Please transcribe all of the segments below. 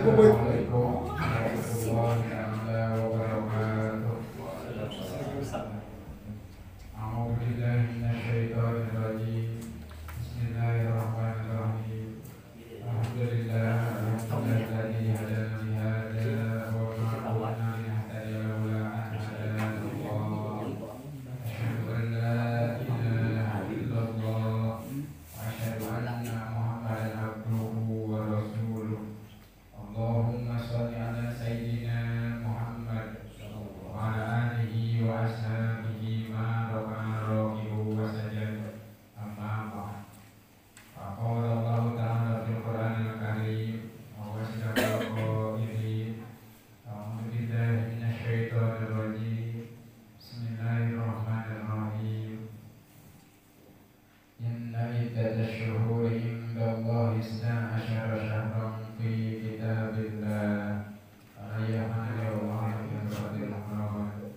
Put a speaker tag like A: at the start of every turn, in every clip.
A: Assalamualaikum warahmatullahi wabarakatuh. A'udzu billahi minasyaitonir rajim. Bismillahirrahmanirrahim. Alhamdulillahilladzi hadana li hadza wa ma kunna linahtadiya laula an hadana Allah. Asyhadu an la ilaha illallah wa asyhadu anna Muhammadan abduhu wa rasuluh. Allahumma shalli ala sayyidina Muhammad wa ala alihi wa ashabihi ma raka'a raki'u wa sajada. Amma ba'd. Faqala Allah ta'ala fil Qur'anil Karim wa wasdaqal qailin. A'udzu billahi minasyaitonir rajim. Bismillahirrahmanirrahim. Inna iddatash shuhuri indallahi isna asyara syahran fi kitabillah. Ayyamana yawma yawmatil muharram.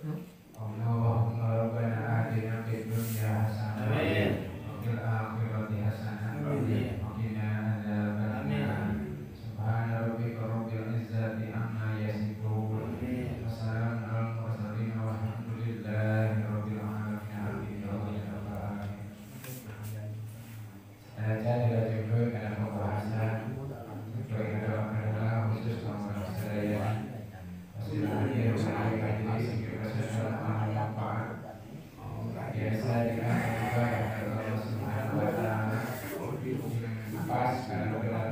A: Allahumma rabbana atina fid dunya hasanah wa fil akhirati hasanah wa qina adzabannar. Subhana rabbika rabbil izzati amma yasifun. Wassalamun alal mursalin walhamdulillahi rabbil alamin. Saja dilanjutkan dengan pembahasan adalah khusus nomor saya. Hasil akhir saya kaji singkat kesehatan manfaat. Biasa dikatakan Allah Subhanahu wa Ta'ala pas karena benar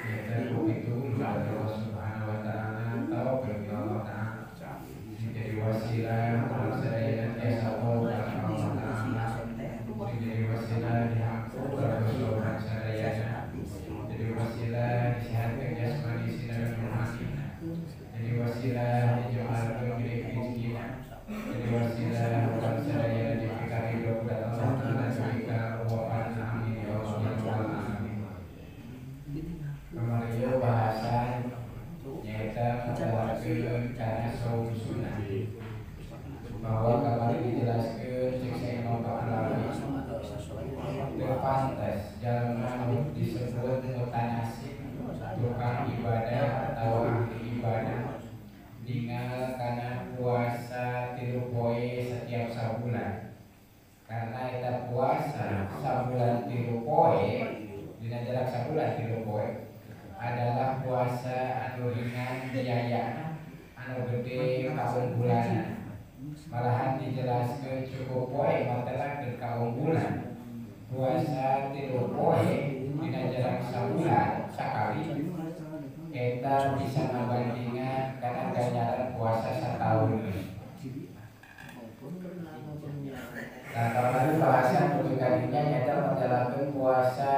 A: yaitu itu dari Allah Subhanahu wa Ta'ala atau bagi Allah Ta'ala menjadi wasilah kalau saya dan jasa Allah Ta'ala menjadi wasilah dihampura dosa saya jadi wasilah disehatkan jasmani sinar rohani jadi wasilah dijualkan milik rezeki jadi wasilah bukan saya difikari kepada Allah Ta'ala jika wafat amin ya Allah amin. Kemarin bahasan nyata menjelaskan karena saum sunnah bahwa kemarin dijelaskan siksa Imam Ba'alawi pantas jalan disebut mutanasib tukang ibadah atau ahli ibadah tinggal karena puasa 3 poe setiap sabulan karena itu puasa sabulan 3 poe dina jarak sabulan 3 poe adalah puasa anu ringan biayana anu gede kaum bulanan malahan dijelaskan cukup poe matelah ke kaum bulan puasa 3 poe dina jarak sabulan sakali kita bisa membandingkan karena ganjaran puasa setahun. Nah kalau bahasan kalinya nyata menjalankan puasa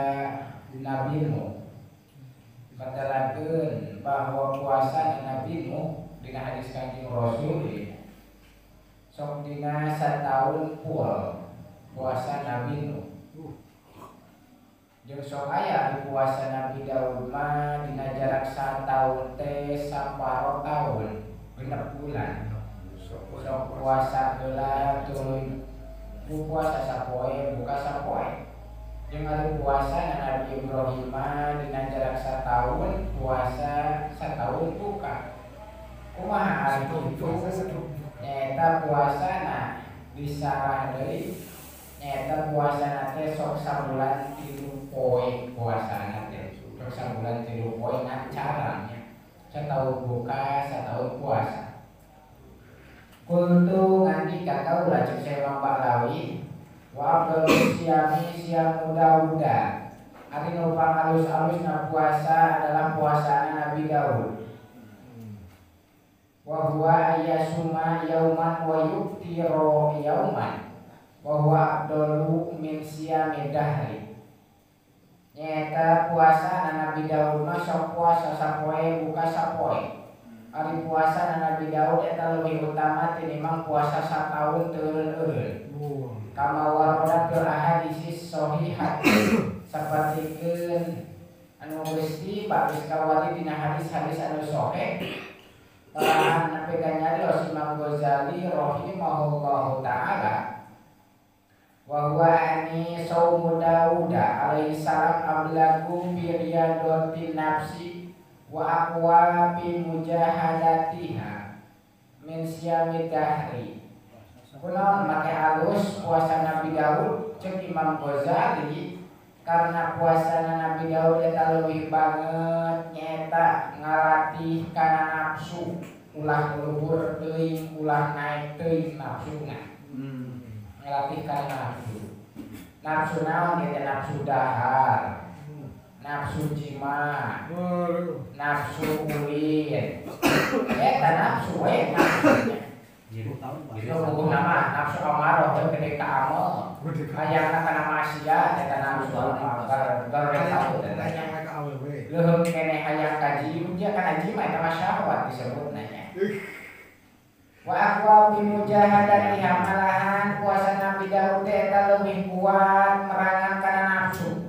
A: Nabi Nuh, menjalankan bahwa puasa Nabi Nuh dengan hadis Kanjeng Rasul sok dina setahun full puasa Nabi Nuh. Jeung sok aya di puasa Nabi Daud mah dina jarak 1 tahun teh saparo tahun 6 bulan. Sok puasa heula tuluy puasa sapoe buka sapoe. Jeung ari puasa Nabi Ibrahim mah dina jarak 1 tahun puasa 1 tahun buka. Kumaha ari kitu? Nyaeta puasana disarah deui nyaeta puasana teh sok sabulan 3 poe puasana teh sok sabulan 3 poe ngacaranya setahun buka setahun puasa. Kultu ngandi kakau lajeng sewa Ba'alawi wa abdul siami siam muda-muda ari nupang alus-alus na puasa adalah puasana Nabi Daud wa huwa ayyasuma yauman wa yuftiro yauman wa huwa abdulu min siyami dahri. Nyata puasa Nabi Daud mah sok puasa sapoe buka sapoe. Ari puasa Nabi Daud eta lebih utama tinimbang puasa satahun teureun-eureun. Kama warada fil ahadits shahihat sapertikeun anu geus dibabis kawari dina hadis-hadis anu sahih. Telahan nepi ka nyarios Imam Ghazali rahimahullahu taala wa huwa ani saumu Dauda alaihi salam ablagu bi riyadatin nafsi
B: wa aqwa bi mujahadatiha min siyami dahri. Kunaon make alus puasa Nabi Daud cek Imam Ghazali karena puasa Nabi Daud eta leuwih banget nyata ngalatih kana nafsu ulah luhur teuing ulah naik teuing nafsuna. Ngalatih kana nafsu. Nafsu naon eta nafsu dahar. Nafsu jima, nafsu ulin, eta nafsu we nafsunya. Itu nama nafsu amarah teh gede ka amal. Hayangna kana maksiat eta nafsu amarah. Gareng tahu teh leuheung keneh hayang kaji dia kana jima eta mah syahwat disebutna nya. Wa aqwa bi mujahadatiha malahan puasa Nabi Daud eta leuwih kuat merangan kana nafsu.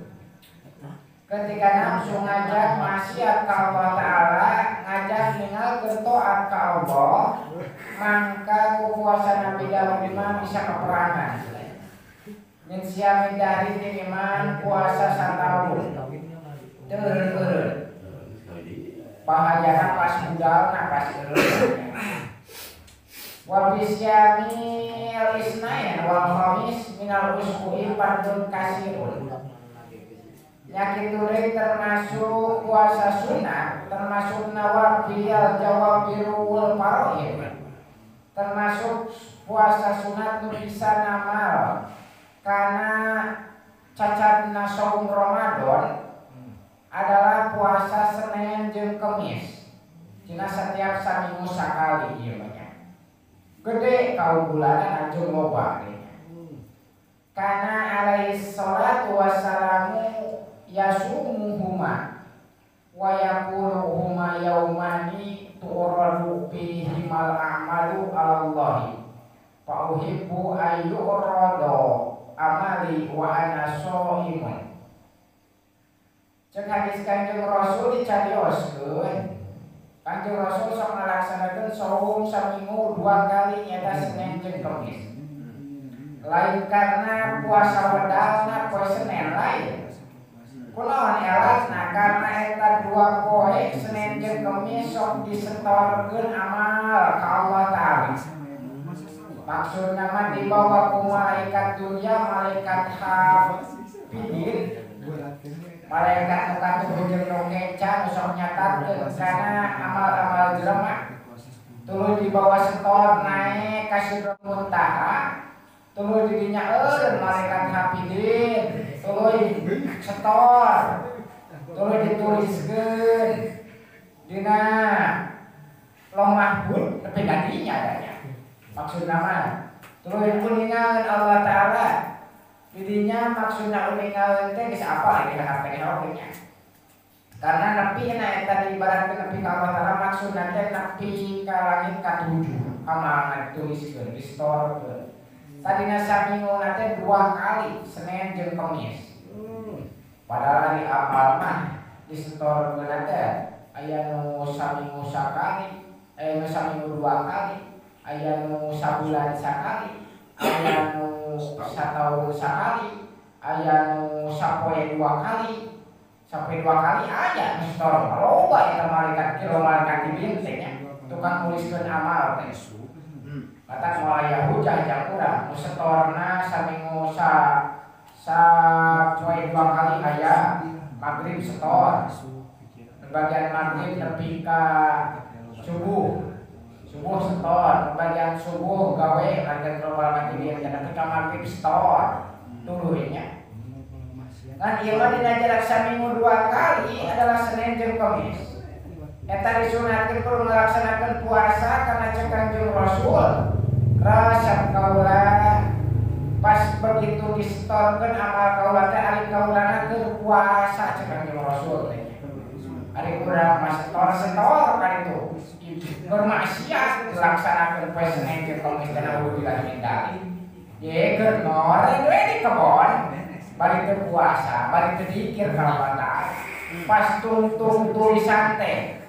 B: Ketika nafsu ngajak maksiat ka Allah Ta'ala, ngajak ninggalkeun taat ka Allah, mangka ku puasa Nabi Daud imam bisa keperangan. Min siyami dahri iman puasa satahun. Teureun. Bahayana pas budalna pas eureun. Wa bisyami al-isnain wal khamis minal usbu'i fardun kasirun. Yakin turi termasuk puasa sunnah, termasuk nawafil jawabirul faraid, termasuk puasa sunat nu bisa namal karena cacatna saum Ramadan adalah puasa Senin jeung Kemis. Cina setiap saminggu sakali ieu mah. Gede kaum bulanan anjeun loba karena alaihi salatu wassalamu yasumuhuma wa yaquluhuma yaumani tu'radu fihimal a'malu 'alallahi fa uhibbu ayyurada amali wa ana shaimun. Cek hadis Kanjeng Rasul dicarioskeun. Kanjeng Rasul sok ngalaksanakeun saum saminggu 2 kali nyaeta Senin jeung Kemis. Lain karena puasa wedalna poe Senin lain. Kunaon elatna karena eta 2 poe Senin jeung Kemis sok disetorkeun amal ka Allah Ta'ala. Maksudna mah dibawa ku malaikat dunya, malaikat hafidin, malaikat nu katuh jeung nu kenca sok nyatatkeun kana amal-amal jelema. Tuluy dibawa setor naik ka Sidratul Muntaha. Tuluy didinya malaikat hafidin, tuluy setor, tuluy dituliskeun dina Lauh Mahfuz nepi ka dinya adanya. Maksudna mah tuluy kuningan Allah Ta'ala didinya maksudna uningan teh geus apa lagi ka HP nya. Karena nepi na eta diibaratkeun nepi ka Allah Ta'ala maksudna teh nepi ka langit ka-7 amalna dituliskeun, disetorkeun. Tadina saminggu nate 2 kali Senin jeung Kemis. Padahal di amal mah disetorkeun nate aya nu saminggu sakali, aya nu saminggu 2 kali, aya nu sabulan sakali, aya nu sataun sakali, aya nu sapoe 2 kali. Sampai 2 kali aya nu setor loba eta malaikat kira malaikat dibintenya tukang nuliskeun amal teh. Kata mulai hujah jang urang nu setorna saminggu poe 2 kali aya maghrib setor. Bagian maghrib nepi ka subuh setor, bagian subuh gawe lanjut global mati dia nepi ka maghrib setor. Tuluy nya. Kan ieu mah dina jarak saminggu 2 kali adalah Senin jeung Kemis. Eta disunatkeun kudu ngalaksanakeun puasa karena cek Kanjeng Rasul. Rasa kaula pas begitu disetorkeun amal kaula teh ari kaulana keur puasa cek Kanjeng Rasul teh. Ari urang mah setor kan itu. Bermaksiat dilaksanakeun poe Senin jeung Kemis teh naudzubillah min dzalik. Ye keur ngoreng we di kebon. Bari teu puasa, bari teu dzikir ka Allah Ta'ala. Pas tungtung tulisan teh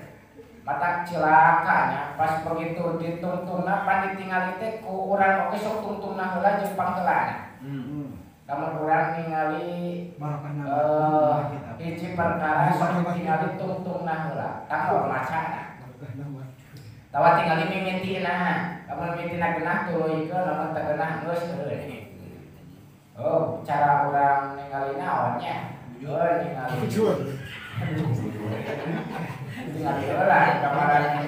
B: matak cilakanya pas begitu ditungtungna pan ditinggali teh ku urang oge sok tungtungna heula jeung pangheulana. Lamun urang ningali hiji perkara sok tingali tungtungna heula, tanggal macana. Tawa tingali mimitina, lamun mimitina genah tuluikeun, lamun teu genah geus heureun. Oh, cara urang ningali naonnya? Ningali. Ningali heula kamaran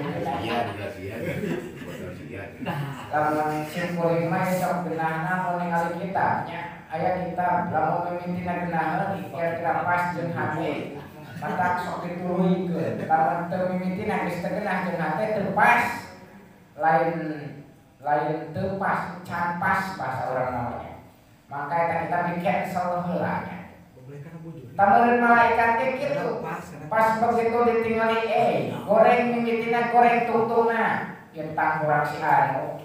B: lamun simpulin mah sok genahna mun ningali kitabnya. Aya kitab lamun mimitina genaheun kira-kira pas jeung hate. Mata sok dituluikeun. Lamun teu mimitina geus teu genah jeung hate teu pas. Lain teu pas, can pas bahasa urang namanya. Maka eta kita bikin heula nya. Tamureun malaikat teh kitu. Pas begitu ditingali goreng mimitina goreng tungtungna. Tentang kurang si anu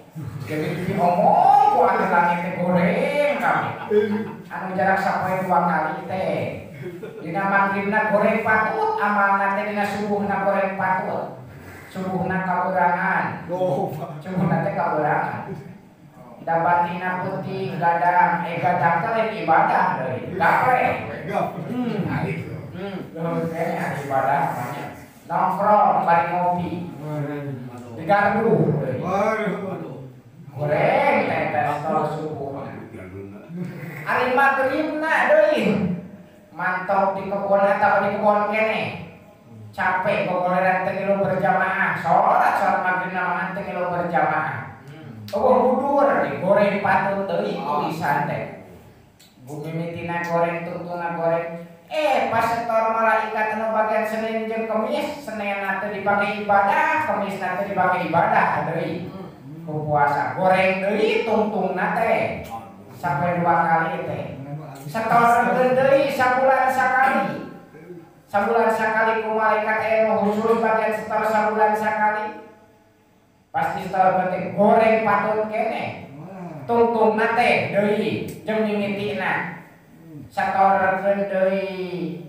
B: jadi diomong ku anu langit teh goreng kami anu jarak sampai 2 kali teh dina magribna goreng patut amalna teh dina subuhna goreng patut subuhna kaberangan subuhna teh kaberangan da batina putih gadang gadang teh lain ibadah deui gapre kayaknya ibadah namanya nongkrong bari ngopi digardu goreng tetes tol subuh ari magribna deui mantap di kebun atau di kebun kene capek gogoleran teu ngilu berjamaah salat magribna mangan teu ngilu berjamaah budur digoreng patut deui tulisan teh bu mimitina goreng tungtungna goreng pas setor malaikat anu bagian Senin jeung Kemis, Senin teh dipake ibadah, Kemis teh dipake ibadah deui. Ku puasa goreng deui tungtungna teh. Sampai 2 kali teh. Setorkeun deui sabulan sakali. Sabulan sakali ku malaikat anu khusus bagian setor sabulan sakali. Pasti setor teh goreng patut kene. Tungtungna teh deui jeung mimitina. Satorkeun deui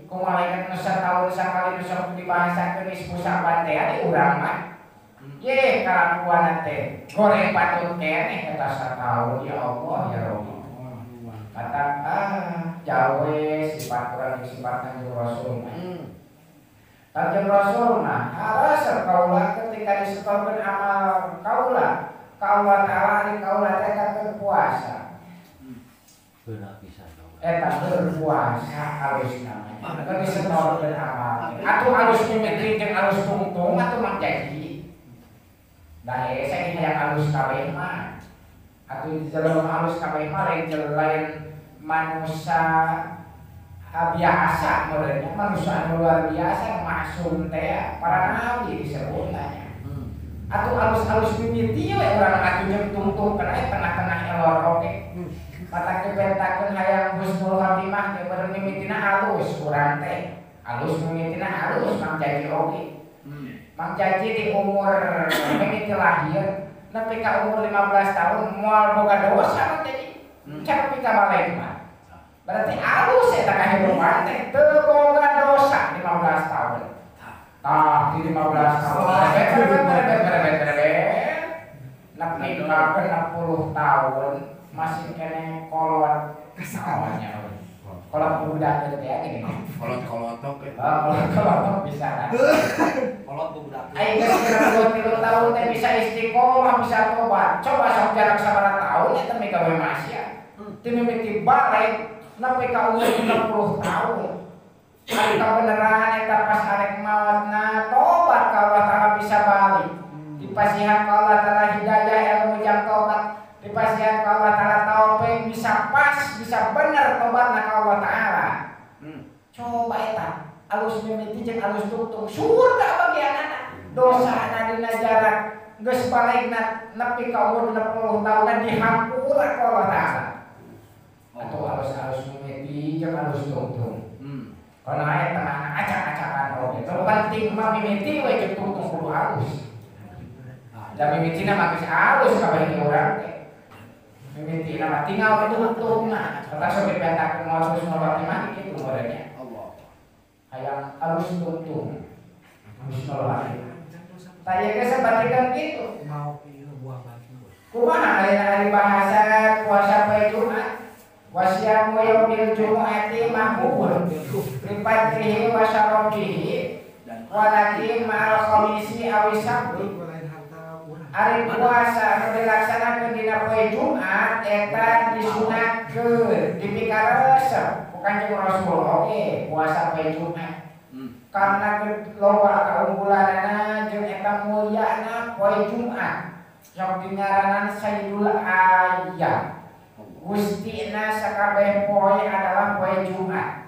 B: ku malaikat nu sataun sakali nu sok dibahasakeun ismu saban teh adi urang mah ye kalakuan teh goreng patut keneh eta sataun ya Allah ya Rabbi kata jauh sifat urang sifat Kanjeng Rasul Kanjeng Rasul mah harus kaula ketika disetorkeun amal kaula taala ari kaula teh keur puasa eta berpuasa halus namanya kan disetorkeun amal atuh halus mimiti jeung halus tungtung atuh mah jadi da saya yang halus kabeh mah atuh jelema halus kabeh mah lain manusia biasa modelnya manusia anu luar biasa maksum teh para nabi disebutnya atuh halus mimiti we urang atuh jeung tungtung kana tengah-tengah elor oge mata kepentakeun hayang husnul khotimah ge beureum mimitina halus urang teh halus mimitina halus Mang Jaji oge Mang Jaji di umur mimiti lahir nepi ka umur 15 tahun moal boga dosa Mang Jaji cara pika balik mah berarti halus eta kahirupan teh teu boga dosa 15 tahun tah di 15 tahun nepi ka 60 tahun masih kene kolot awalnya kolot budak gitu ya gini
C: kolot-kolotok
B: kolot bisa
C: kolot budak
B: ayo kira-kira 3 tahun teh bisa istiqomah bisa tobat coba sok jarak sabaraha tahun eta mah gawe maksiat teu mimiti balik nepi ka umur 60 tahun ari kabeneran eta pas arek maotna tobat ka Allah Taala bisa balik dipasihan ka Allah Taala hidayah ilmu jang tobat dipasihan ka Allah Ta'ala taufik bisa pas, bisa bener tobatna ka Allah Ta'ala coba eta alus mimiti jeung alus tungtung surga bagianana dosana dina jarak geus balegna nepi ka umur 60 tahunan dihampura ka Allah Ta'ala atuh alus mimiti jeung alus tungtung kana aya tengahna acak-acakan oge teu penting mah mimiti we jeung tungtung kudu alus da mimitina mah geus alus kabeh urang teh mimiti nama tinggal itu untungna kata sobi pentakeun moal husnul khotimah kitu modelnya hayang alus tuntung husnul khotimah taya ge sabatikeun kitu kumaha aya hari bahasa puasa poe Jumat Wasyamu yaumil jumu'ati mahbubun Lipatrihi wasyarobihi Walakin ma'al khamisi awi sabti Ari puasa anu dilaksanakeun dina poe Jumat eta disunatkeun dipikaresep bukan jeung Rasul oge puasa poe Jumat. Karena loba kaunggulanana jeung eta mulyana poe Jumat. Sok dingaranan Sayyidul Ayyam. Gustina sakabeh poe adalah poe Jumat.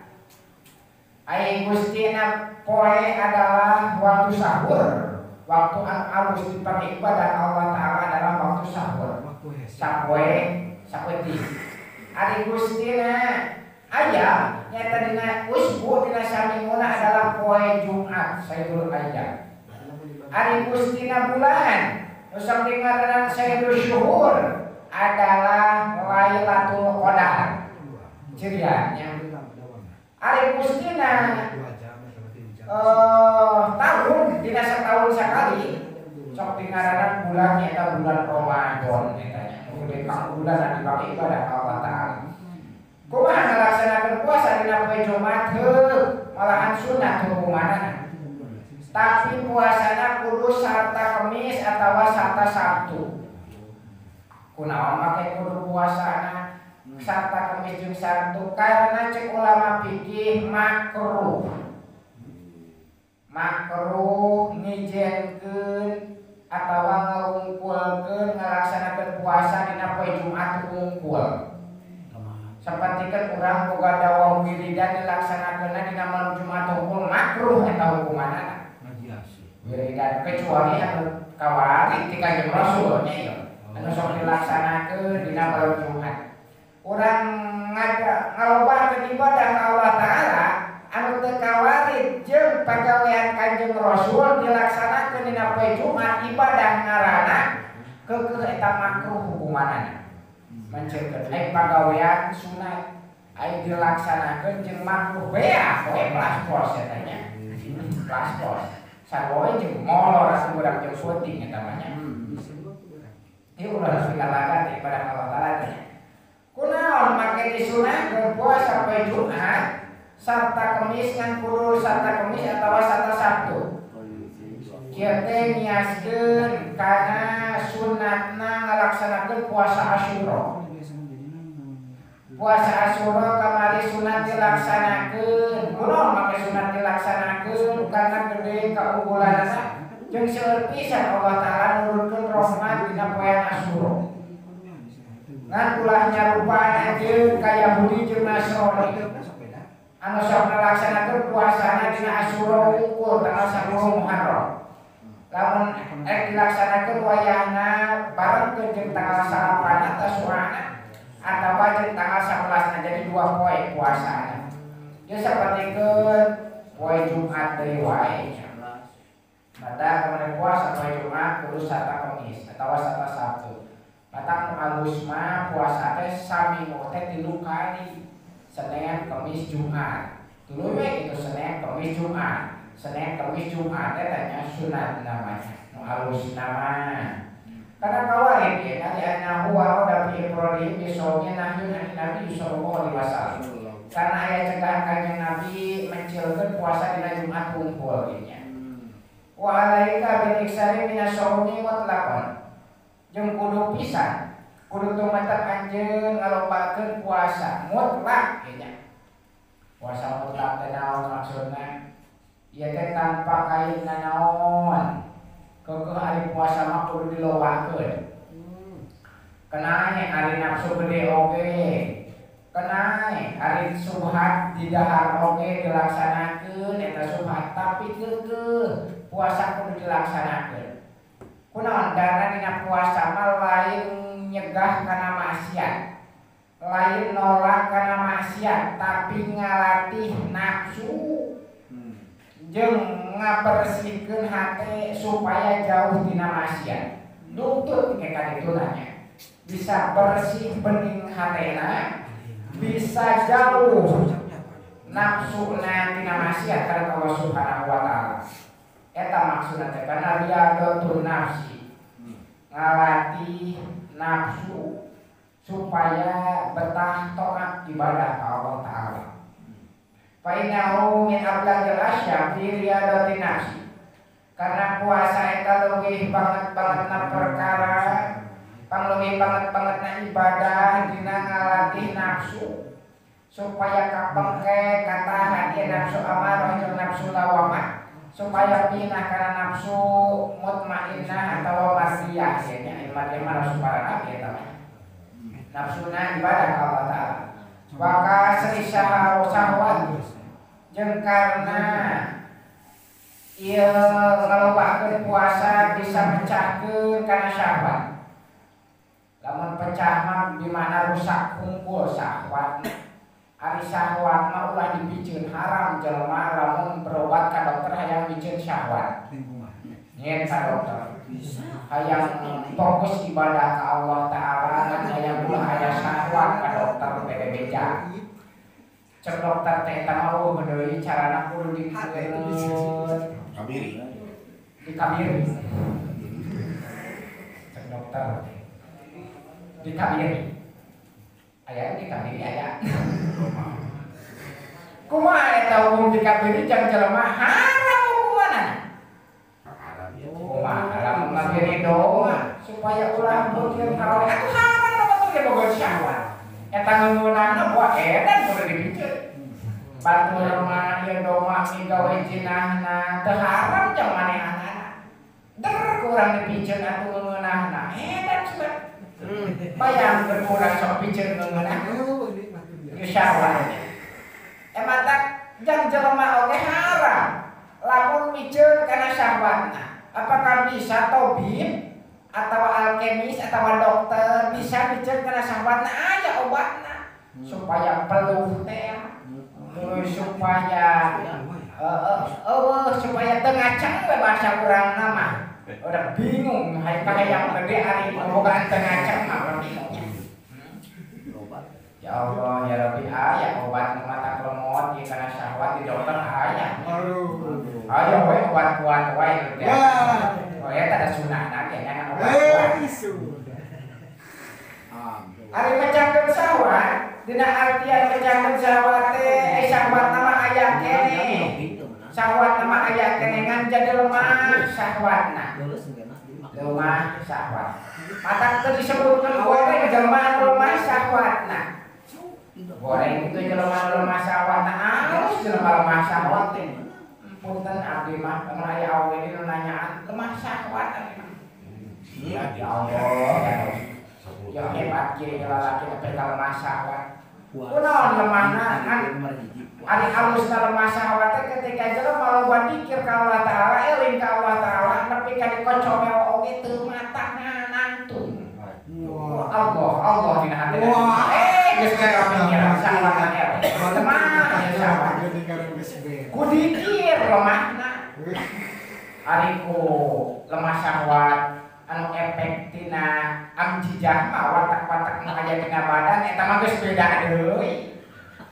B: Ai gustina poe adalah waktu sahur. Waktu alus dipakai ibadah Allah Ta'ala dalam waktu sahur sapoe ari gustina aya nyata dina usbu dina saminguna adalah poe Jumat Sayyidul Ayyam ari gustina bulan usap dingaranan Sayyidul Syuhur adalah Lailatul Qadar cirianya ari gustina tahun dina setahun sekali sok dingaranan bulan eta bulan Ramadan etanya kemudian kang bulan anu dipake ibadah Allah Ta'ala kumaha ngalaksanakeun puasa dina poe Jumat malahan sunat hukumanana tapi puasana kudu sarta Kemis atawa sarta Sabtu kunaon make kudu puasana sarta Kemis jeung Sabtu karena cek ulama fikih makruh ngijenkeun atawa ngalungkulkeun ngalaksanakeun puasa dina poe Jumat unggul. Sapertikeun urang boga dawuh wiridan dilaksanakeunna dina malam Jumat unggul makruh eta hukumanana. Wiridan kecuali anu kawari ti Kanjeng Rasul nya ieu. Anu sok dilaksanakeun dina malam Jumat. Urang ngalobahkeun ibadah ka Allah Ta'ala anu teu kawarid jeung pagawean Kanjeng Rasul dilaksanakeun dina poe Jumat ibadah ngaranna keukeuh eta makruh hukumanana. Menceunkeun aya pagawean sunat aya dilaksanakeun jeung makruh bea poe plaspos eta nya. Plaspos. Sarua jeung molor anu urang jeung syuting eta mah nya. Ieu ulah sikalakan ibadah Allah Ta'ala nya. Kunaon make disunatkeun puasa poe Jumat sarta Kemis ngan kudu sarta Kemis atawa sarta Sabtu. Kieu teh niaskeun kana sunatna ngalaksanakeun puasa Asyura. Puasa Asyura kamari sunat dilaksanakeun. Kunaon make sunat dilaksanakeun karena gede kaunggulanana jeung seueur pisan Allah Ta'ala nurunkeun rahmat dina poe Asyura. Ngan ulah nyarupana jeung ka Yahudi jeung Nasrani. Anu sok ngalaksanakeun puasana dina Asyura unggul tanggal 10 Muharram. Lamun dilaksanakeun wayahna barengkeun jeung tanggal 8 Tasu'ana atawa jeung tanggal 11 jadi 2 poe puasana. Ieu sapertikeun poe Jumat deui wae. Mata kemudian puasa poe Jumat kudu sarta Kemis atawa sarta Sabtu. Mata nu alus mah puasa teh saminggu teh 3 kali. Senin, Kamis, Jumat. Dulu we itu Senin, Kamis, Jumat. Senin, Kamis, Jumat tanya sunat namanya. Nu halus nama. Karena kawarin ya kali annahu warada fi ifradi bi sawmi nahyun an Nabi sallallahu alaihi wasallam. Karena aya cegahan Kanjeng Nabi mencilkeun puasa dina Jumat unggul nya. Wa alaika bil iksari minas sawmi mutlaqan. Jeung kudu pisan kudu tumatak anjeun ngalombakeun puasa mutlak nya. Puasa mutlak teh naon maksudna? Ieu teh tanpa kaitna naon. Keukeuh ari puasa mah kudu dilobakeun. Kenae ari nafsu gede oge. Kenae ari subhat di dahar oge dilaksanakeun eta subhat tapi keukeuh puasa kudu dilaksanakeun. Kunaon dana dina puasa mah lain nyegah kana maksiat, lain nolak kana maksiat, tapi ngalatih nafsu jeung ngabersihkeun hate supaya jauh tina maksiat. Nuntut ke kaditu nanya. Bisa bersih bening hatena, bisa jauh nafsuna tina maksiat karena Allah Subhanahu wa taala. Eta maksudna teh kana riyadhatun nafsi. Ngalatih nafsu supaya betah taat ibadah ka Allah Ta'ala. Fa innahu min ablagil asya fi riyadatin nafsi. Karena puasa eta leuwih banget-bangetna perkara, pangleuwih banget-bangetna ibadah dina ngalatih nafsu supaya kapengke katahan ieu nafsu amarah jeung nafsu lawamah supaya pindah kana nafsu mutmainnah atawa marsiyah nya ilmu nafsu para eta mah. Nafsuna ibadah ka Allah Ta'ala. Waka sri syahwat jeung karena ieu ngalobakeun puasa bisa mecahkeun kana syahwat. Lamun pecah mah di mana rusak kumpul syahwat. Ari syahwat mah ulah dipikeun haram jelema lamun berobat ka dokter hayang biceun syahwat. Nyen ka dokter. Hayang fokus ibadah ka Allah Ta'ala ngan hayang ulah aya syahwat ka dokter beda-beda. Cek dokter teh eta mah deui carana kudu dikeun
C: Kabiri.
B: dikabiri. Cek dokter dikabiri. Aya dikabiri aya. Kumaha eta hukum dikabiri jang jelema haram hukumanna. Kumaha lamun ngabiri doa supaya ulah beukeun kawe atuh haram lamun teu boga syahwat. Eta ngeunana buah edan kudu dibiceun. Batu lemah ieu doa migawe jinahna teu haram jang manehanana. Der kurang dipiceun atuh ngeunahna. Edan cenah. Bayangkeun urang sok piceun ngeunah. Ieu syahwat. Emata jang jelema oge haram lamun miceun kana syahwatna. Apakah bisa tabib atau alkemis atau dokter bisa miceun kana syahwatna aya obatna supaya peluh teh supaya supaya teu ngacang we bahasa urangna mah. Udah bingung hayang gede ari bogaan teu ngacang mah bingung. Ya Allah ya Rabbi aya obat mata lemot ieu kana syahwat di dokter aya. Aya we obat kuat wae teh. Oh eta ada sunahna ge ngan obat kuat. Ari mecahkeun syahwat dina artian mecahkeun syahwat teh syahwat nama aya kene. Syahwat nama aya kene ngan jadi lemah syahwatna. Lemah syahwat. Matak teu disebutkeun goreng jelema lemah syahwatna. Goreng itu jelema syahwatna alus jelema lemah syahwat teh. Punten abdi mah mun aya awewe nu nanyaan lemah syahwat abdi mah. Ya Allah ya hebat kieu lalaki teh lemah syahwat. Kunaon lemahna kan ari alusna lemah syahwat teh ketika jelema loba dikir ka Allah Ta'ala eling ka Allah Ta'ala nepi ka dikocomel oge teu matana nantun. Allah dina hati. Geus kaya pikiran syahwatna eta. Lemah ya syahwat. Ku dikir lemahna. Ari ku lemah syahwat anu efek tina amjijah mah watak-watak nu aya dina badan eta mah geus beda deui.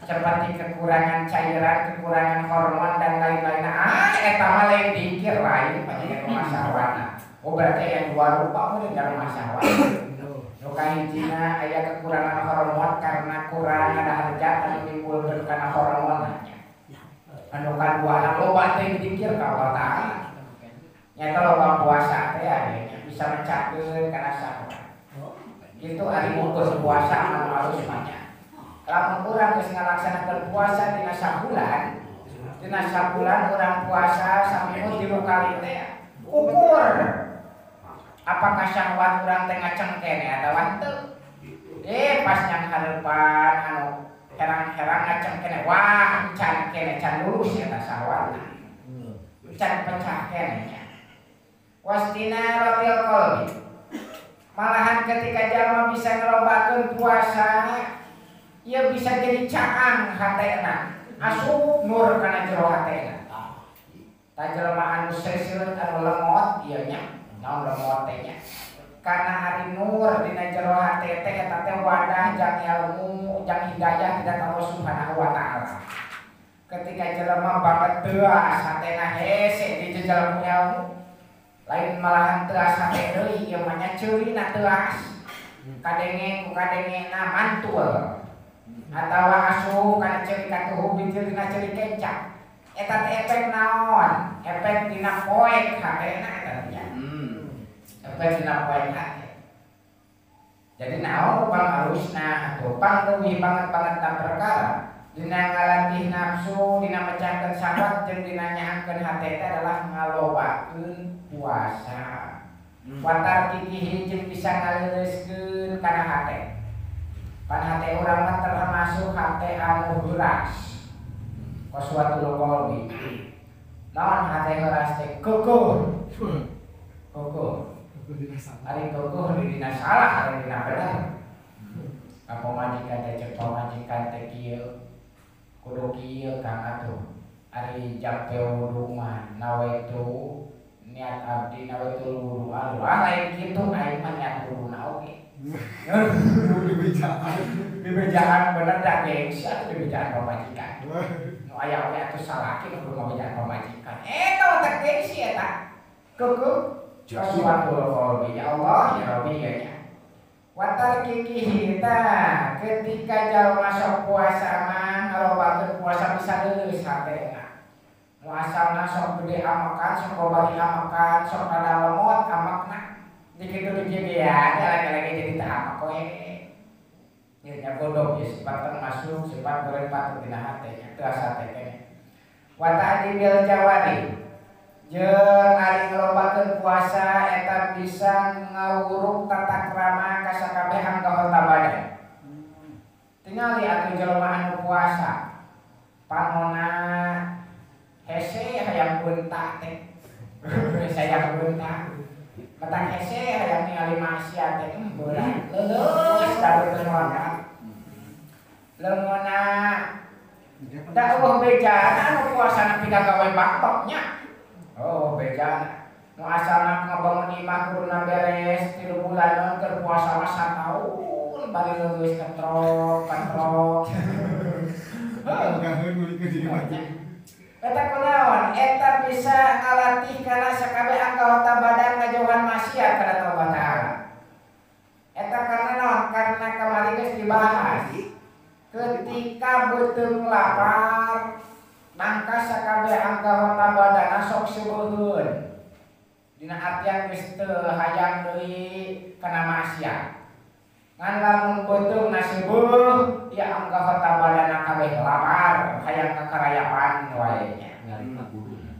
B: Seperti kekurangan cairan, kekurangan hormon dan lain-lainna. Eta mah lain dikir lain panjenengan lemah syahwatna. Oh berarti aya dua rupa mun da lemah syahwat. Nu kahijina aya kekurangan hormon karena kurang ada harjat anu timbulkeun kana hormon. Anu kadua loba teh dikir ka Allah Ta'ala. Nyata loba puasa teh aya bisa mecahkeun kana syahwat. Itu ari ukur puasa anu alus manya. Lamun urang geus ngalaksanakeun puasa dina sabulan urang puasa saminggu 3 kali teh ukur apakah syahwat urang teh ngaceng kene atawa henteu. Pas nyang hareupan anu herang-herang ngaceng kene wah can kene can lurus eta syahwatna. Can pecah kene nya. Wastina rabil qalbi. Malahan ketika jalma bisa ngelobakeun puasa ia bisa jadi caang hatena asup nur kana jero hatena. Ta jelema anu seuseut anu lemot ieu nya naon lemot teh nya. Karena hari nur dina jero hate teh eta teh wadah jang ilmu jang hidayah tidak Allah Subhanahu wa Ta'ala. Ketika jelema banget teuas hatena hese di jejalmu ilmu lain malahan teuas hate deui ieu mah nya ceurina teuas. kadenge ku kadenge na mantul atawa asuh kana ceuk katuh bijil dina ceuk kecap eta teh efek naon efek dina poek hatena eta nya efek dina poek hate jadi naon pang alusna atuh pang leuwih banget ta perkara dina ngalatih nafsu dina mecahkeun syahwat jeung dina nyaangkeun hate teh adalah ngalobakeun puasa watar kikihi jeung bisa ngaleuleskeun kana hate pan hate urang mah termasuk hate anu heuras qaswatul qalbi naon hate heuras teh kukuh ari kukuh dina salah ari dina bener pamajikan teh cek pamajikan teh kieu kudu kieu kang atuh ari jampe wudu mah nawaitu niat abdi nawaitul wudu lain kitu aing mah niat wuduna oge Bibejaan bener dah gengsi atau bibejaan pemajikan. Nu aya we atuh salaki nu bibejaan pemajikan. Eta otak gengsi eta. Kuku qaswatul qalbi ya Allah ya Rabbi ya nya. Watar kikihi ta ketika jalma sok puasa mah ngalobakeun puasa bisa leuleus hatena. Nu asalna sok gede amakan, sok bari amakan, sok kada lemot amakna. Dikitu dikibian lagi-lagi jadi tahap koe nya godog ya sifat termasuk sifat goreng patut dina hate nya teu asa teh keneh wa ta'dil jawari jeung ari ngalobakeun puasa eta bisa ngawuruk tata krama ka sakabeh anggota badan tingali atuh jelema anu puasa pamona hese hayang beuntak teh hayang beuntak matang hese hayang ningali maksiat teh beurang leuleus dari neraka leungna da eueuh bejana anu puasana pika gawe bakbaknya oh bejana nu asalna ngabangun imah kuduna beres 3 bulanan keur puasa mah sataun bari leuweus katrok eta kunaon eta bisa ngalatih kana sakabeh anggota badan ngajauhan maksiat kana Allah Taala. Eta karena naon? Karena kemarin geus dibahas. Ketika beuteung lapar, mangka sakabeh anggota badan sok seueuheun. Dina artian geus teu hayang deui kana maksiat. Ngan lamun beuteung nasibeuh ya anggota badan kabeh lapar hayang kakarayapan wae nya nyarita guduna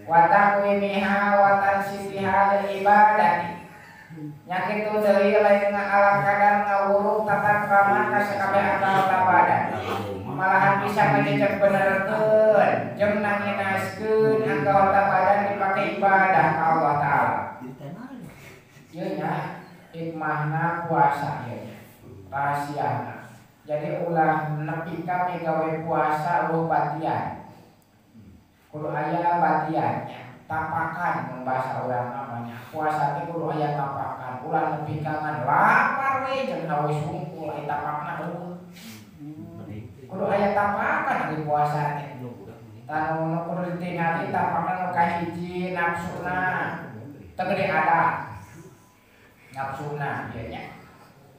B: wa taqwimiha wa tansisiha lil ibadati nya kitu deui lain ala kadar ngawuruk tata krama ka sakabeh anggota badan malahan bisa ngajak benerkeun jeung nanginaskeun anggota badan dipake ibadah ka Allah Taala ieu nya hikmahna puasa ya rahasiana jadi ulah nepi ka gawe puasa lu batian kudu aya batiannya tapakan mun bahasa urang namanya puasa teh kudu aya tapakan ulah nepi ka ngan lapar we jeung hawe sungkul aya tapakna heueuh kudu aya tapakan di puasa teh tanu kudu ditingali tapakan nu kahiji nafsuna teu gede ada nafsuna ieu nya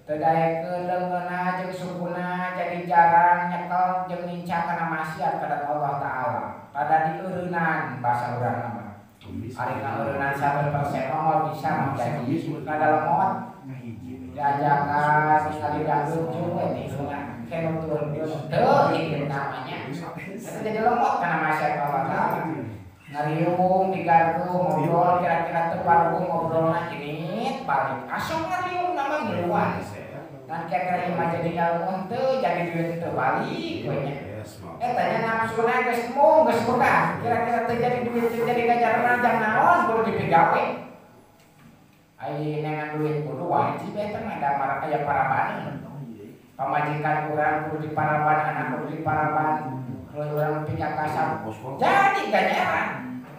B: teu daekeun leungeunna jeung sukuna jadi jarang nyekel jeung nincak kana maksiat ka Allah Taala pada dieureunnan bahasa urang mah ari ngaeureunnan 100% mah bisa mah jadi kada lemot diajakan ningali dangdut juga tinggalna kenu turun teu ieu namanya eta jadi lemot kana maksiat Allah Taala ngariung digardu ngobrol kira-kira teu parung ngobrolna ini balik asal ngariung nama ngiluan kan kira-kira imah jadi ilmu teu jadi duit teu balik we nya eta nya nafsuna geus mung geus boga kira-kira teu jadi duit teu jadi gajaran jang naon kudu dipigawe ai nengan duit kudu wajib eta mah da marak aya paraban pamajikan urang kudu diparaban anak kudu diparaban urang pika kasar jadi ganjaran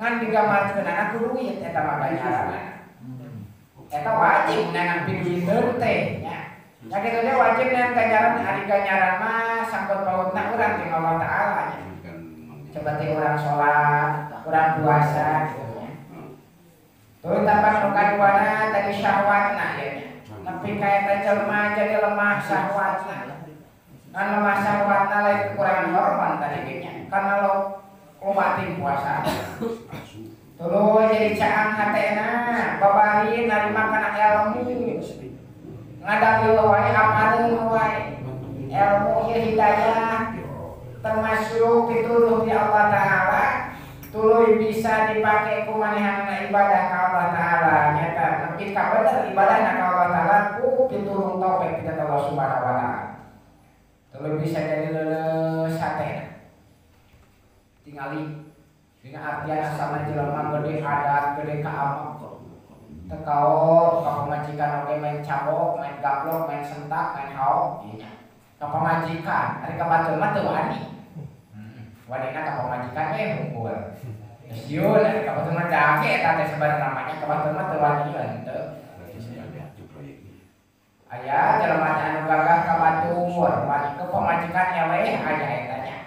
B: ngan digambarkeun anak kudu duit eta mah ganjaran eta wajib nengan piduiteun teh nya nya kitu teh wajib nengan ganjaran ari ganjaran mah sangkut pautna urang jeung Allah Taala nya coba teh urang salat urang puasa gitu nya tuh tampak nu kaduana tadi syahwatna ya nya nepi jadi kayak jelema jadi lemah syahwatna. Kan lemah syahwatna lain kekurangan hormon tadi nya. Karena lo kumatin puasa. Tuluy jadi caang hatena, babari narima kana ilmu. Ngadang wae apaleun wae. Ilmu ieu hidayah termasuk pituduh di Allah Ta'ala. Tuluy bisa dipakai ku manehanna ibadah ka Allah Ta'ala nyata nepi ka bener ibadahna ka Allah Ta'ala ku pitulung taufik ti Allah Subhanahu wa Ta'ala. Tuluy bisa jadi leuleus satena. Tingali dina artian asalna jelema gede adat gede kaamak tekao ka pamajikan oge main cabok main gaplok main sentak main haok ieu nya ka pamajikan ari ka batur mah teu wani wadina ka pamajikan hungkul geus yeuh ari ka batur mah dake eta teh sabar namanya ka batur mah teu wani henteu aya jelema anu gagah ka batur wani ka pamajikan eleh aya eta nya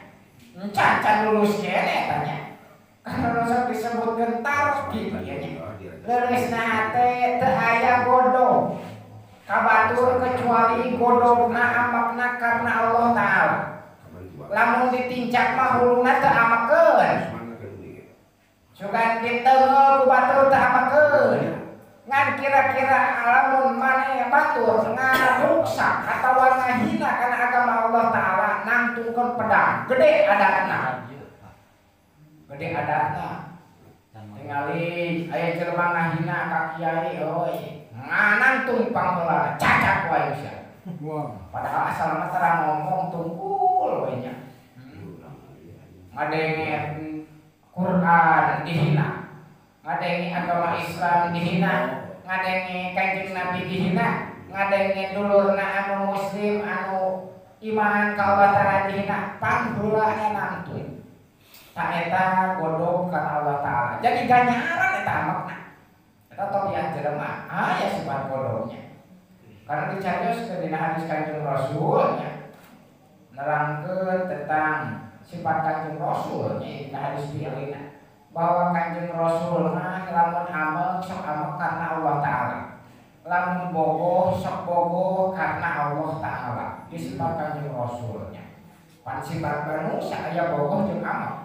B: encan lulus keneh eta nya karena sok disebut gentar gitu ya nya. Leureusna teh teu aya godog. Ka batur kecuali godogna amakna karena Allah Ta'ala. Lamun ditincak mah huluna teu amakeun. Sugan diteungel ku batur teu amakeun. Ngan kira-kira lamun maneh batur ngaruksak atawa ngahina kana agama Allah Ta'ala nangtungkeun pedang gede adatna. Gede adatna tingali aya jelema ngahina ka kiai euy nganantung pangheula cacak wae sia padahal asal mah tara ngomong tungkul we nya ngadenge Quran dihina ngadenge agama Islam dihina ngadenge Kanjeng Nabi dihina ngadenge dulurna anu muslim anu iman ka Allah Ta'ala dihina pangheula nangtung tak eta godog kana Allah Ta'ala. Jadi ganjaran eta makna. Eta tobiah jelema aya sifat godognya. Karena dicarios ke dina hadis Kanjeng Rasul nya. Nerangkeun tentang sifat Kanjeng Rasul nya dina hadis pilina. Bahwa Kanjeng Rasul mah lamun amal sok amal karena Allah Ta'ala. Lamun bogoh sok bogoh karena Allah Ta'ala. Di sifat Kanjeng Rasul nya. Pan sifat manusia aya bogoh jeung amal.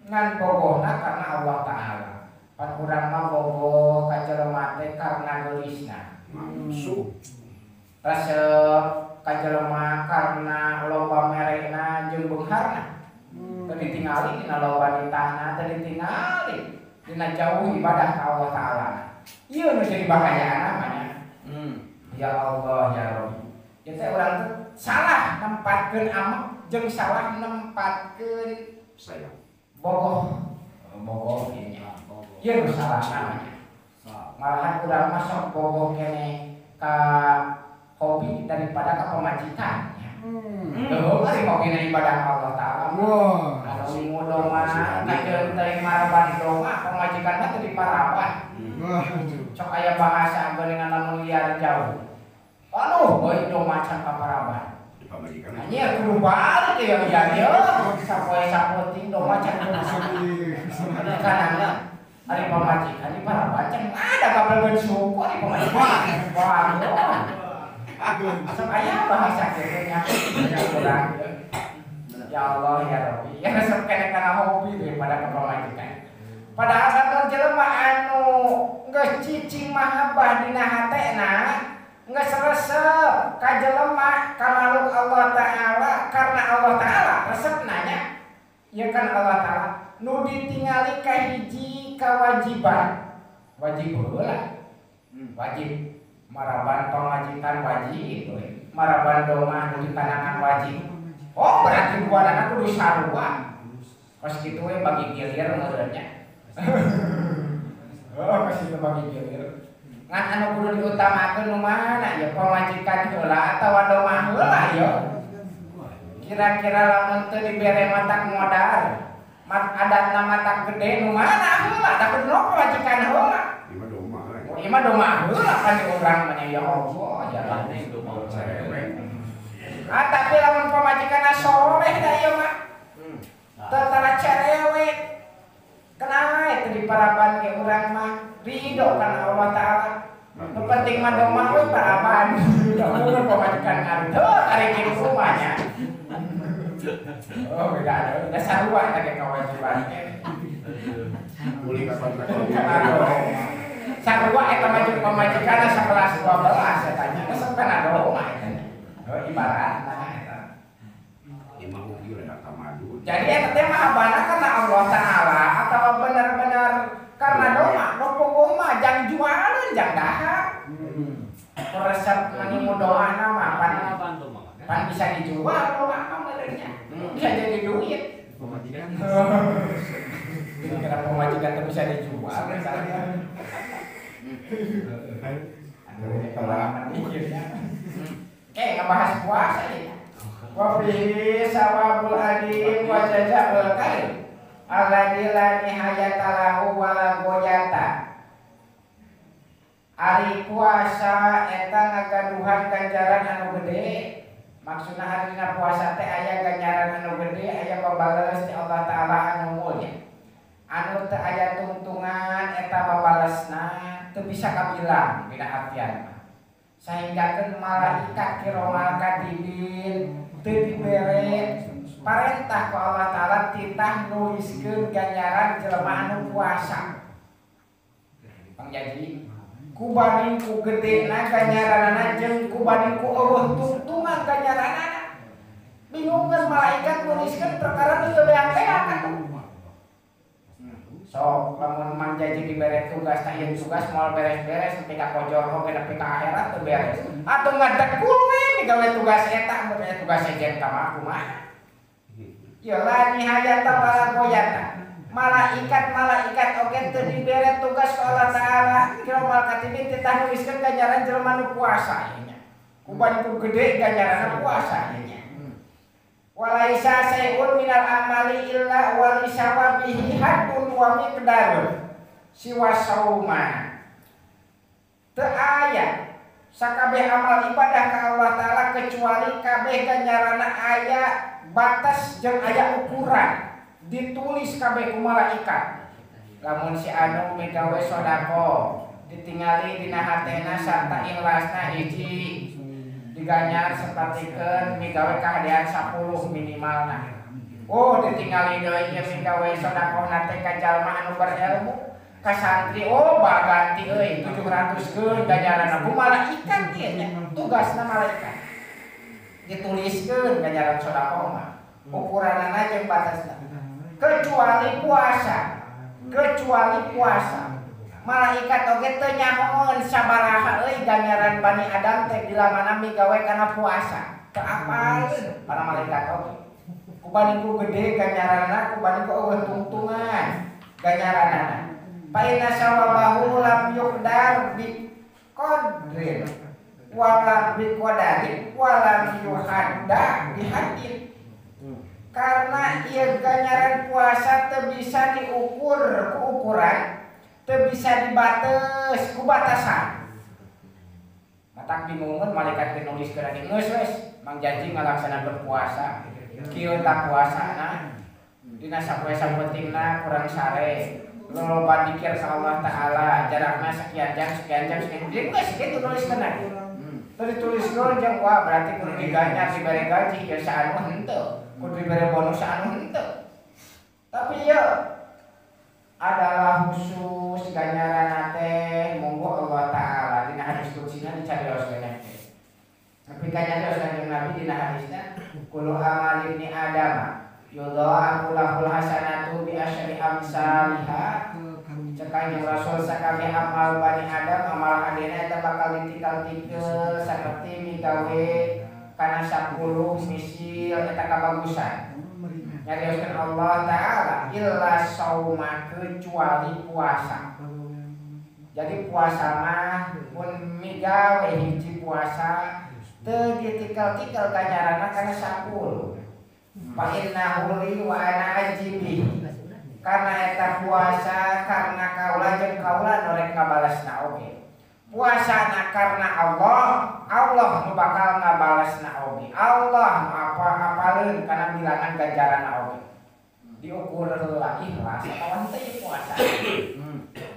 B: Ngan bogohna karena Allah Ta'ala. Pan urang mah bogoh ka jelema teh karena geulisna. Resep ka jelema karena loba merena jeung beungharna. Teu ditingali dina loba ditana, teu ditingali dina jauh ibadah ka Allah Ta'ala. Ieu nu jadi bahayana namanya. Ya Allah ya Rabbi. Ya teh urang teh salah nempatkeun amak jeung salah nempatkeun sayang. Bogoh ini ieu nu salah namanya. Malahan urang mah sok bogoh keneh ka hobi daripada ka pamajikan. Heuh ari hobina ibadah Allah Ta'ala. Anu ngudoma kajeun teh maraban doma pamajikan mah teu diparaban. Sok aya bahasa geuningan lamun liar jauh. Aduh, euy doma can kaparaban. Hanya kudu balik ya jadi sapoe sapoting doma can kanana ari pamajikan di paraban can ada kabelkeun suku ari pamajikan. Wah. Sok aya bahasa kieu nya urang. Ya Allah ya Rabbi. Ya sok kene kana hobi daripada pamajikan. Padahal saton jelema anu geus cicing mahabbah dina hatena geus resep ka jelema ka makhluk Allah Ta'ala karena Allah Ta'ala resepna nya. Ieu kan Allah Ta'ala nu ditingali ka hiji kawajiban. Wajib heula. Wajib maraban pamajikan wajib, maraban doma nu ditanangan wajib. Oh berarti buanana kudu sarua. Pas kitu we bagi gilir meureunnya. Oh pas kitu bagi gilir. Ngan anu kudu diutamakeun nu mana ya pamajikan heula atawa doma heula ya. Kira-kira lamun teu dibere matak modal, adatna matak gede nu mana heula da kudu pamajikan heula. Ieu mah doma heula kan di urang mah ya Allah ya Allah doma cewek. Tapi lamun pamajikanna soleh da ieu mah. Teu tara cerewet. Kenapa itu di paraban ke urang mah ridho karena Allah Ta'ala Nu penting mah domang we parapan. Kamu pemajikan ngantor ari kieu rumahnya. Oh, beda ada. Udah sarua teh kewajiban.
C: Uli kapan
B: Sarua eta pemajikan 11 12 eta nya. Geus kana domang eta. Oh, ibaratna eta.
C: Imam Ugi rada kamadu.
B: Jadi eta teh mah abana karena Allah Taala atau benar-benar karena doa, no mah jang jualan jang dahar. Resep menimu doa nama pan bisa dijual doa kamarnya. Bisa jadi duit. Kira pemajikan tuh bisa dijual misalnya. Aduh, pengalaman mikirnya. Ngebahas puasa ya. Wa fihi sawabul adim wa jazaa'ul karim. Alladzi la nihayata lahu wa la ghayata. Ari puasa eta ngagaduhan ganjaran anu gede. Maksudna harina puasa teh aya ganjaran anu gede, aya babales ti Allah Taala anu mulya. Anu teu aya tungtungan eta babalesna teu bisa kabilang dina artian. Sahinggakeun malaikat kiromal katibin teu dibere parentah ku Allah Taala titah nuliskeun ganjaran jelema anu puasa. Pangjanji kubanding ku gedena ganjaranana jeung kubanding ku eueuh tungtungan ganjaranana. Bingungan malaikat nuliskeun perkara nu teu beak-beak atuh. So, lamun manjaji dibere tugas tah ieu tugas moal beres-beres nepi ka kojor oge nepi ka akhirat teu beres. Atuh ngadekul we migawe tugas eta mun aya tugas sejen ka mah kumaha. Ya la nihayata wala ghayata. Malaikat oge teu dibere tugas ku Allah Taala. Kiramal katibin titah nuliskeun ganjaran jelema nu puasa nya. Kubanding ku gede ganjaranna puasa nya. Walaisa sayun minal amali illa walisawabihi hadun wa miqdarun siwa sauma. Teu aya sakabeh amal ibadah ka Allah Taala kecuali kabeh ganjaranna aya batas jeung aya ukuran ditulis kabeh ku malaikat. Lamun si anu migawe sodako ditingali dina hatena sarta ikhlasna hiji diganyar sapertikeun migawe kahadean 10 minimalna. Oh ditingali deui ieu migawe sedekahna teh ka jalma anu berilmu, ka santri oh baganti euy 700 ganjaranna ku malaikat ieu nya. Tugasna malaikat. Dituliskeun ganjaran sedekah mah. Ukuranna jeung batasna. Kecuali puasa. Malaikat oge teu nyahoon sabaraha euy ganjaran Bani Adam teh bila mana migawe kana puasa. Teu apalkeun para malaikat oge. Kubanding ku gede ganjaranna, kubanding ku eueuh tungtungan ganjaranna. Fa inna sawabahu lam yuqdar bi qadrin wala bi qadarin wala yuhadda bi haddin. Karena ieu ganjaran puasa teu bisa diukur ku ukuran, teu bisa dibates ku batasan. Matak bingungeun malaikat teh nuliskeun ari geus wes mang janji ngalaksanakeun puasa. Kieu tak puasana dina sapoe-sapotingna kurang sare. Loba dikir ka Allah Taala, jarakna sekian jam sekian. Jadi geus kitu nuliskeun ari. Teu dituliskeun jeung wah berarti kudu diganyar dibere gaji ya saanu henteu, kudu dibere bonus saanu henteu. Tapi ya adalah khusus ganjaran teh monggo Allah Taala dina hadis kudsina dicarioskeun teh. Tapi kanyarios kanjeng Nabi dina hadisna kullu amal ibni Adam yudha'afu lahul hasanatu bi asyri amsalha. Cekang yang Rasul sakabeh amal Bani Adam amal adena eta bakal ditikal-tikal saperti migawe kana 10 misil eta kabagusan. Nyarioskeun Allah Taala illa sauma kecuali puasa. Jadi puasa mah mun migawe hiji puasa teu ditikal-tikal ganjaranna kana 10. Fa innahu li wa ana ajibi. Karena eta puasa karena kaula jeung kaula norek ngabalesna oge. Puasana karena Allah nu bakal ngabalesna oge. Allah nu apa-apaleun kana bilangan ganjaranna oge. Diukur heula ikhlas atawa teu puasa.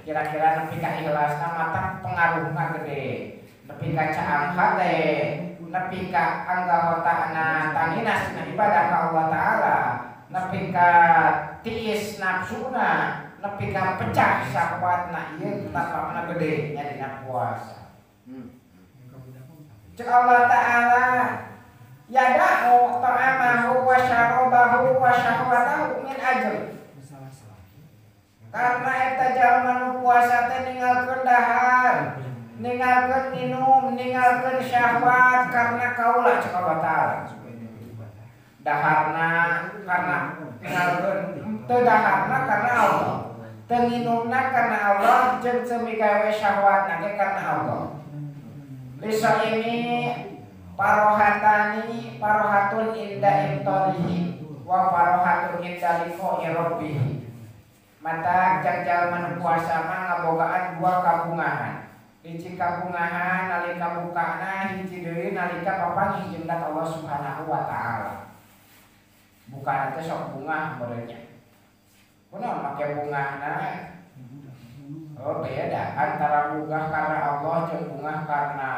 B: kira-kira nepi ka ikhlasna mata pengaruhna gede, nepi ka caang hate, nepi ka anggotana tanginas na ibadah ka Allah Ta'ala, nepi ka tiis nafsuna, nepi ka pecah syahwatna ieu tapana gede nya dina puasa. Cek Allah Ta'ala yada'u ta'amahu wa syarabahu wa syahwatahu min ajri. Karena eta jalma nu puasa teh ninggalkeun dahar, ninggalkeun minum, ninggalkeun syahwat karena kaula cek Allah Ta'ala. Daharna karena ninggalkeun teu daharna karena Allah, teu nginumna karena Allah, jeung teu migawe syahwatna ge karena Allah. Lisa ini parohatani parohatun inda imtonihi wa parohatun inda liqa'i rabbih. Mata jajal manu puasa mah ngabogaan dua kabungahan. Hiji kabungahan nalika bukana, hiji deui nalika papanggih jeung Allah Subhanahu wa Ta'ala. Bukana teh sok bungah barunya. Kunaon make bungahna? Oh beda antara bungah karena Allah jeung bungah karena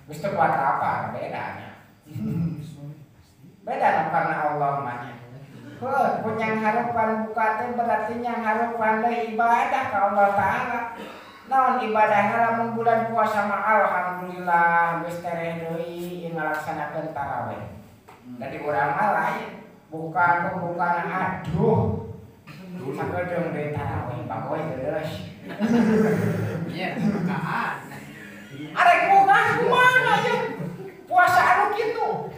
B: geus teu kuat apa bedanya. Beda karena Allah mah. Punya harapan buka teh berarti yang harapan deui ibadah ka Allah Ta'ala. Naon ibadahna lamun bulan puasa mah alhamdulillah geus tereh deui ngalaksanakeun tarawih. Jadi urang mah lain bukan pembukaan aduh sakedeung deui tarawih bagoy geus. Iya, bukaan. Arek bukan kumaha jeung puasa anu kitu.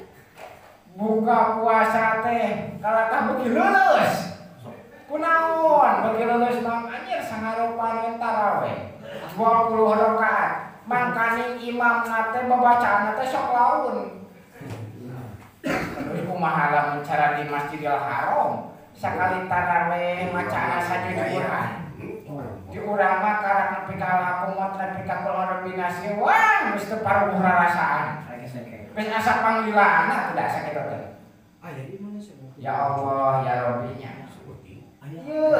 B: Buka puasa teh kalatah beuki leuleus. Kunaon beuki leuleus mah anjir sangarupan tarawih 20 rakaat. Mangkani imamna teh babacaanna teh sok laun. Terus kumaha lamun cara di Masjidil Haram sakali tarawih macaana sajud Quran. Di urang mah karang nepi ka al-hakumut nepi ka qul rabbinasi wah geus teu paruh rarasaan. Geus asa panggilanna teu asa kitu teh. Ya Allah ya Rabbinya. Ieu.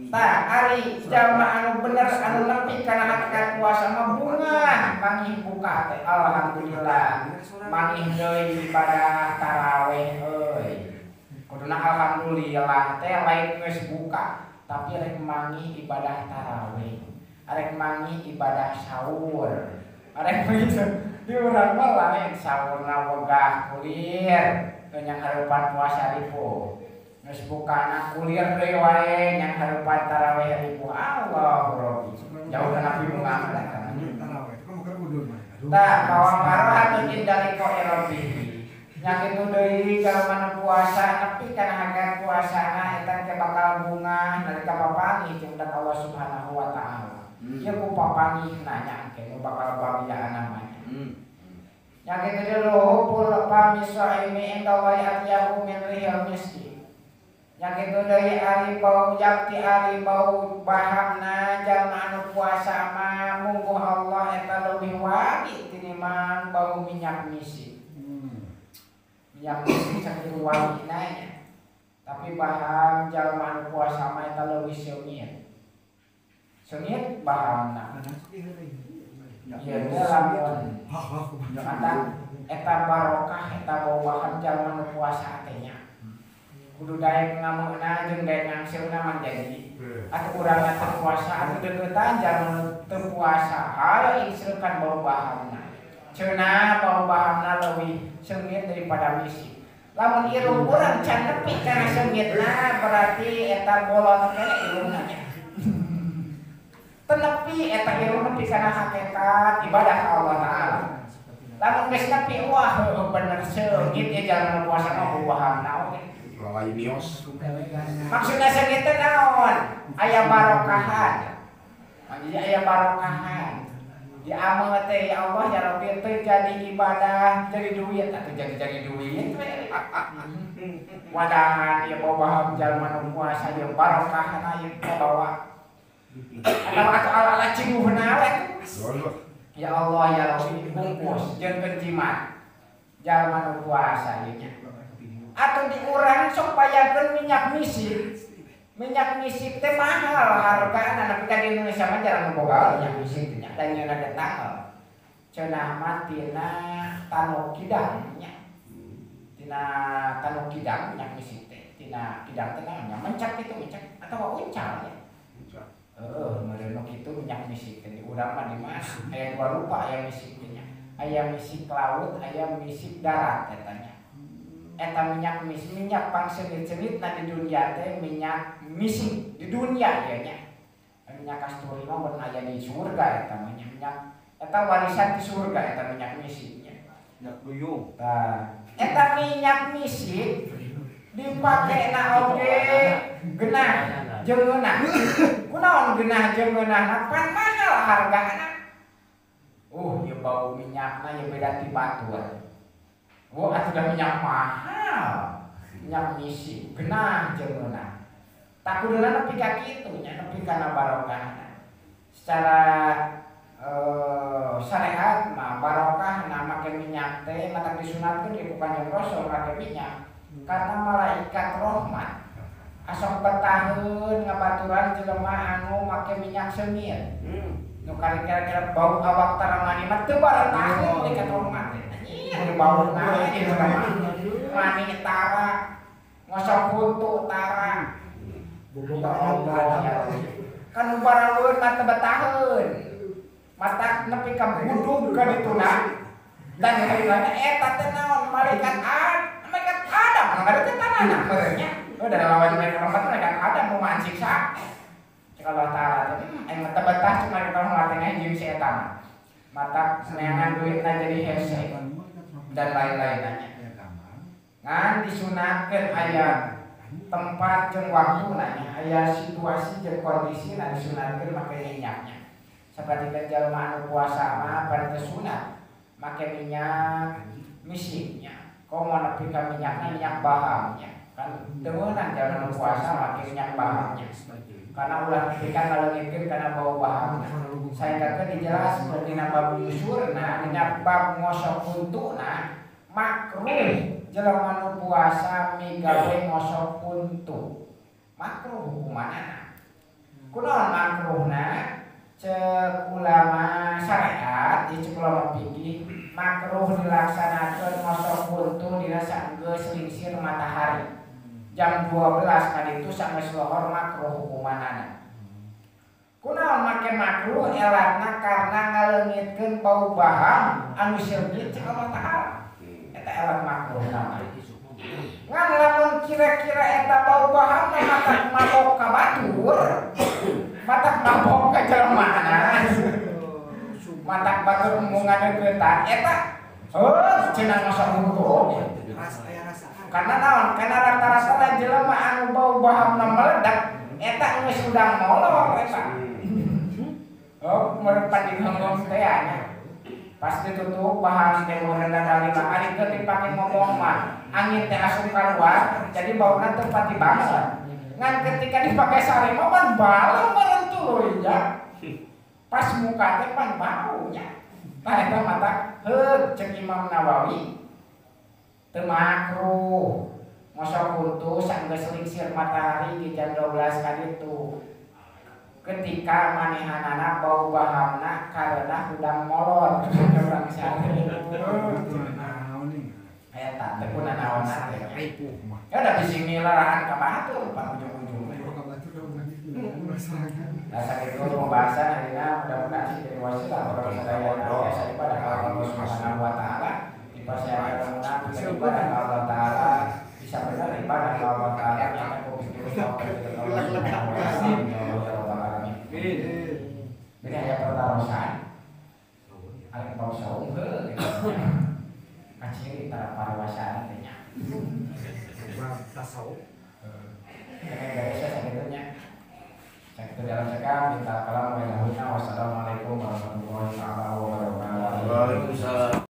B: Tah ari jalma anu bener anu nepi kana hakikat puasa mah bunga mangih buka teh alhamdulillah. Mangih deui ibadah tarawih euy. Kuduna alhamdulillah teh lain geus buka tapi rek mangih ibadah tarawih. Arek mangih ibadah sahur. Arek di urang mah lain sahurna wegah kulir teu nyang hareupan puasa ribu. Geus bukana kulir deui wae nyang hareupan tarawih ribu. Allah Rabbi. Jauh kana pimu mah da tarawih. Tah bawa parahatun inda liqa'i rabbih. Nya kitu deui jalma puasa nepi kana hakikat puasana eta ke bakal bunga nalika papanggih jeung Allah Subhanahu wa Ta'ala. Ieu ku papanggih nanya ke bakal babia namanya. Yang kedua luhupul pamisa ini engkau ayatyahu min rihil miski. Yang kedua dari ari bau jakti ari bau bahamna jalma anu puasa mah munggu Allah eta leuwih wani tinimbang bau minyak misi. Minyak misi sakitu wanina nya. Tapi baham jalma anu puasa mah eta leuwih seungit. Seungit bahamna. Ieu teh lamun kata eta barokah eta bawahan jalma nu puasa teh nya. Kudu daek ngamukna jeung daek ngangseuna mah jadi. Atuh urang teh puasa atuh deuketan jalma nu teu puasa hayu iseukan bawahanna. Ceuna bawahanna leuwih seungit daripada misi. Lamun irung urang can nepi kana seungitna berarti eta bolon kene irungna nya. Tenepi eta ilmu nepi kana hakikat ibadah ka Allah Ta'ala. Lamun geus nepi wah bener seungit ya jalma puasa mah buahan oge.
C: Lalai mios.
B: Maksudna seungit teh naon? Aya barokahan. Jadi aya barokahan. Di amal teh ya Allah ya Rabbi teh jadi ibadah jadi duit atuh jadi duit. Wadahan ya bawa jalma puasa jeung barokahan aya bawa. Atau ala cimuhna we. Ya Allah ya Rabbi bungkus jeung kencimat jalma nu puasa ieu nya. Atuh diurang sok payakeun minyak misi. Minyak misik teh mahal hargana, tapi kan di Indonesia mah jarang boga minyak misik nya dan nyeuna datang. Cenah mah tina Tanu Kidang nya. Tina Tanu Kidang minyak misik teh. Tina Kidang teh namanya mencak itu mencak atau uncal ya. Merenung itu minyak misik teh. Urang mah di mana? Aya gua lupa aya misik nya. Aya misik laut, aya misik darat katanya. Eta minyak pangsenit-senit na di dunia teh minyak misik di dunia ya nya. Minyak kasturi mah mun aya di surga eta minyak eta warisan di surga eta minyak misik nya.
D: Minyak duyung.
B: Tah, eta minyak misik dipake na oge genah jeung ngeunah. Kunaon genah jeung ngeunahna pan mahal hargana. Ieu bau minyakna ye beda ti batur. Atuh minyak mahal, minyak misik, genah jeung ngeunah. Takudna nepi ka kitu nya, nepi kana barokahna. Secara syariat mah barokahna make minyak teh matak disunatkeun di Kanjeng Rasul make minyak. Karena malaikat rahmat asok betaheun ngabaturan jelema anu make minyak semir. Nu kira-kira bau awak taramani mah teu baretaheun malaikat rahmat. Ini bau naik ini mani tara ngosok kutu tara kan baraweun mata betaheun mata nepi ka budug ka dituna dan lain-lain eta teh naon malaikat Adam anu ngadeukeutanana meureunnya da lawan mereka malaikat Adam nu maan siksa cek Allah taala aing mata betah cuma kita ngelatengahin jeung si eta mata seneangan duitna jadi hese dan lain-lainnya. Ngan disunatkeun aya tempat jeung waktu nanya, aya situasi jeung kondisi na disunatkeun make minyaknya. Saperti jalma anu puasa mah pada sunat make minyak misiknya. Komo nepi ka minyakna minyak bahamnya. Kan teu meunang jalma anu puasa make minyak bahamnya. Karena ulah ketika ngaleungitkeun kana bau bahamna. Saenggakeun dijelaskeun dina bab usurna dina bab ngosok kuntuna makruh jelema nu puasa migawe ngosok kuntu. Makruh hukumanana. Kunaon makruhna? Cek ulama syariat, cek ulama fikih makruh dilaksanakeun ngosok kuntu dina saenggeus lingsir matahari. Jam 12 kaditu saenggeus lohor makruh hukumanana. Kunaon make makruh elatna karena ngaleungitkeun bau baham anu syirki cek Allah taala. Eta elat makruh namanya. Ngan lamun kira-kira eta bau baham matak mabok ka batur, matak mabok ka jelemaana. Matak batur mung ngadeuketan eta cenah ngosok kudu. Karena naon? Karena rata-rata jelema anu bau baham meledak eta geus udang molor eta. Merepan di ngomong teh anya. Pas ditutup bahan teh rendah dari ari keur dipake ngomong mah angin teh asup kaluar jadi bauna teu pati banget. Ngan ketika dipake sare mah pan bala meureun tuluy ya. Pas muka teh pan baunya. Tah eta mata heug cek Imam Nawawi teu makruh ngosok kuntu saenggeus lingsir matahari di jam 12 kaditu. Ketika manehanana bau bahamna karena udang molor orang sare. Aya tah teh pun naon-naon teh. Ya udah bising nilarahan ka batur Pak ujung-ujung. Nah sakitu pembahasan ayeuna mudah-mudahan sih jadi wasilah orang sadayana biasa ibadah ka Allah Subhanahu wa taala dipersiapkan munafik ibadah ka Allah taala bisa benar ibadah ka Allah taala yang aku pikir sampai Allah Subhanahu wa taala. Ini hanya pertaruhan. Ada bau saung ke? Kaciri antara para wasana tanya. Tasawuf. Dengan garisnya sakitnya. Sakit dalam sekam minta kalam wa wassalamualaikum warahmatullahi wabarakatuh.